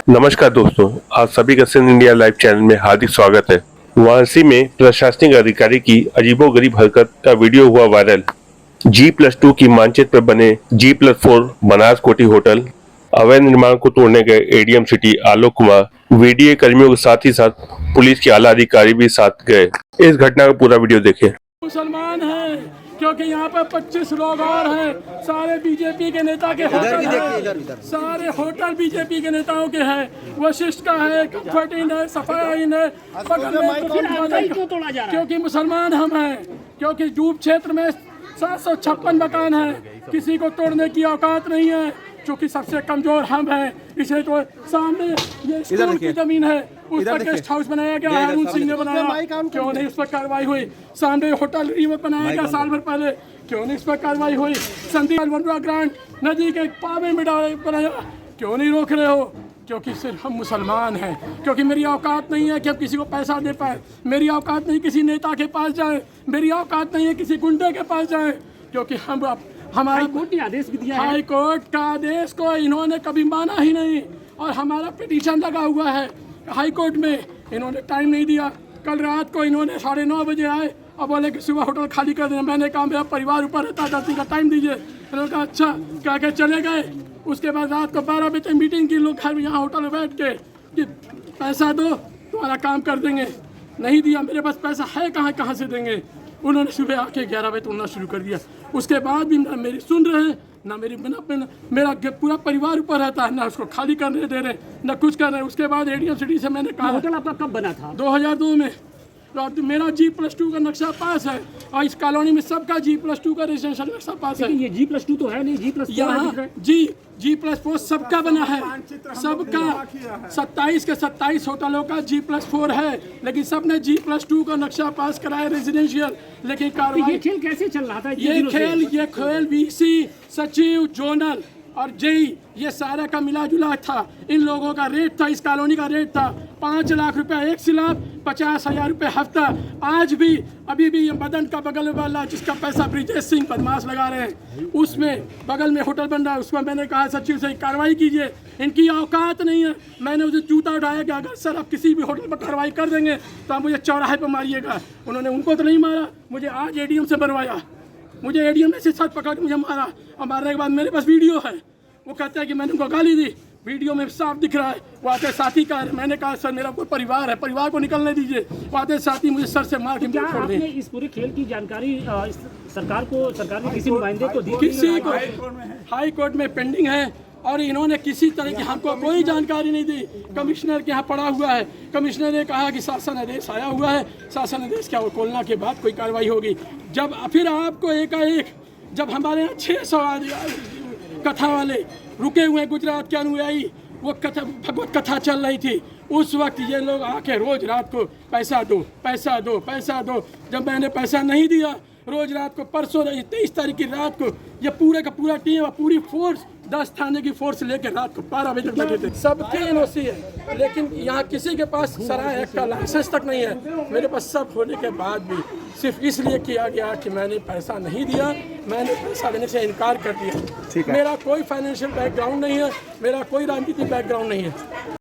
नमस्कार दोस्तों, आप सभी का सिंध इंडिया लाइव चैनल में हार्दिक स्वागत है। वाराणसी में प्रशासनिक अधिकारी की अजीबोगरीब हरकत का वीडियो हुआ वायरल। G+2 की मानचित्र पर बने G+4 बनास कोठी होटल, अवैध निर्माण को तोड़ने गए ADM city Alok Kumar, VDA कर्मियों के साथ ही साथ पुलिस के आला अधिकारी भी साथ गए। इस घटना का पूरा वीडियो देखें। मुसलमान हैं क्योंकि यहाँ पर 25 लोग और हैं, सारे बीजेपी के नेता के होटल हैं, सारे होटल बीजेपी के नेताओं के हैं। वशिष्ठ का है, कंफर्ट इन है, सफाया इन है, क्योंकि मुसलमान हम हैं, क्योंकि जूब क्षेत्र में 756 मकान हैं, किसी को तोड़ने की औकात नहीं है, क्योंकि सबसे कमजोर हम हैं। इसे तो सामने ये स्कूल की जमीन है, उस पर गेस्ट हाउस बनाया गया, हारून सिंह ने बनाया, क्यों नहीं उस पर कार्रवाई हुई? सामने होटल रिवर बनाया गया साल भर पहले, क्यों नहीं उस पर कार्रवाई हुई? संदीप वनरा ग्रांट नदी के पावे में बनाया, क्यों नहीं रोक रहे हो? क्योंकि सिर्फ हम मुसलमान हैं, क्योंकि मेरी औकात नहीं है कि हम किसी को पैसा दे पाए, मेरी औकात नहीं किसी नेता के पास जाए, मेरी औकात नहीं है किसी गुंडे के पास जाए, क्योंकि हमारा कोर्ट ने आदेश भी दिया है। हाई कोर्ट का आदेश को इन्होंने कभी माना ही नहीं, और हमारा पिटीशन लगा हुआ है हाई कोर्ट में, इन्होंने टाइम नहीं दिया। कल रात को इन्होंने 9:30 बजे आए और बोले कि सुबह होटल खाली कर देना। मैंने कहा मेरा परिवार ऊपर रहता है, 10 दिन का टाइम दीजिए। उन्होंने कहा अच्छा, कह के चले गए। उसके बाद रात को 12 बजे मीटिंग की, लोग घर यहाँ होटल में बैठ के कि पैसा दो तुम्हारा काम कर देंगे। नहीं दिया, मेरे पास पैसा है कहाँ से देंगे? उन्होंने सुबह आके 11 बजे तोड़ना शुरू कर दिया। उसके बाद भी ना मेरी सुन रहे हैं, ना मेरी मेरा पूरा परिवार ऊपर रहता है, ना उसको खाली करने दे रहे, ना कुछ कर रहे हैं। उसके बाद एडीएम सिटी से मैंने कहा, होटल आपका कब बना था? 2002 में। तो मेरा G+2 का नक्शा पास है, और इस कॉलोनी में सबका G+2 का रेजिडेंशियल नक्शा पास है। ये G+2 तो है नहीं, G+4 G+4 सबका बना है, सबका 27 के 27 होटलों का G+4 है, लेकिन सबने G+2 का नक्शा पास कराया रेजिडेंशियल। लेकिन कार्रवाई, ये खेल कैसे चल रहा था? ये खेल VC, सचिव, जोनल और जेई, ये सारा का मिला जुला था। इन लोगों का रेट था, इस कॉलोनी का रेट था 5 लाख रुपए एक स्लैब, 50,000 रुपये हफ्ता। आज भी अभी भी ये मदन का बगल वाला जिसका पैसा ब्रिजेश सिंह बदमाश लगा रहे हैं, उसमें बगल में होटल बन रहा है, उसमें मैंने कहा सचिव से कार्रवाई कीजिए, इनकी औकात नहीं है। मैंने उसे जूता उठाया कि अगर सर आप किसी भी होटल पर कार्रवाई कर देंगे तो आप मुझे चौराहे पर मारिएगा। उन्होंने उनको तो नहीं मारा, मुझे आज एडीएम से बनवाया। मुझे एडीएम ने सच पकड़ के मुझे मारा, और मारने के बाद मेरे पास वीडियो है। वो कहता है कि मैंने उनको गाली दी, वीडियो में साफ दिख रहा है। वो आते साथी का है, मैंने कहा सर मेरा कोई परिवार है, परिवार को निकलने दीजिए। वो आते साथी मुझे सर से मार के क्या आपने इस पूरे खेल की जानकारी सरकार ने किसी नुमाइंदे को दी? किसी को हाई कोर्ट में पेंडिंग है, और इन्होंने किसी तरह की हमको कोई जानकारी नहीं दी। कमिश्नर के यहाँ पड़ा हुआ है, कमिश्नर ने कहा कि शासन आदेश आया हुआ है, शासन आदेश क्या खोलना के बाद कोई कार्रवाई होगी। जब फिर आपको एकाएक जब हमारे यहाँ 600 कथा वाले रुके हुए गुजरात के अनुयायी, वो कथा भगवत कथा चल रही थी, उस वक्त ये लोग आके रोज रात को पैसा दो पैसा दो पैसा दो। जब मैंने पैसा नहीं दिया, रोज रात को, परसों 23 तारीख की रात को, ये पूरे का पूरा टीम, पूरी फोर्स, 10 थाने की फोर्स लेकर रात को 12 बजे तक लगे थे। सबके NOC है, लेकिन यहाँ किसी के पास सराय एक्ट का लाइसेंस तक नहीं है। मेरे पास सब होने के बाद भी सिर्फ इसलिए किया गया कि मैंने पैसा नहीं दिया, मैंने पैसा देने से इनकार कर दिया। मेरा कोई फाइनेंशियल बैकग्राउंड नहीं है, मेरा कोई राजनीतिक बैकग्राउंड नहीं है।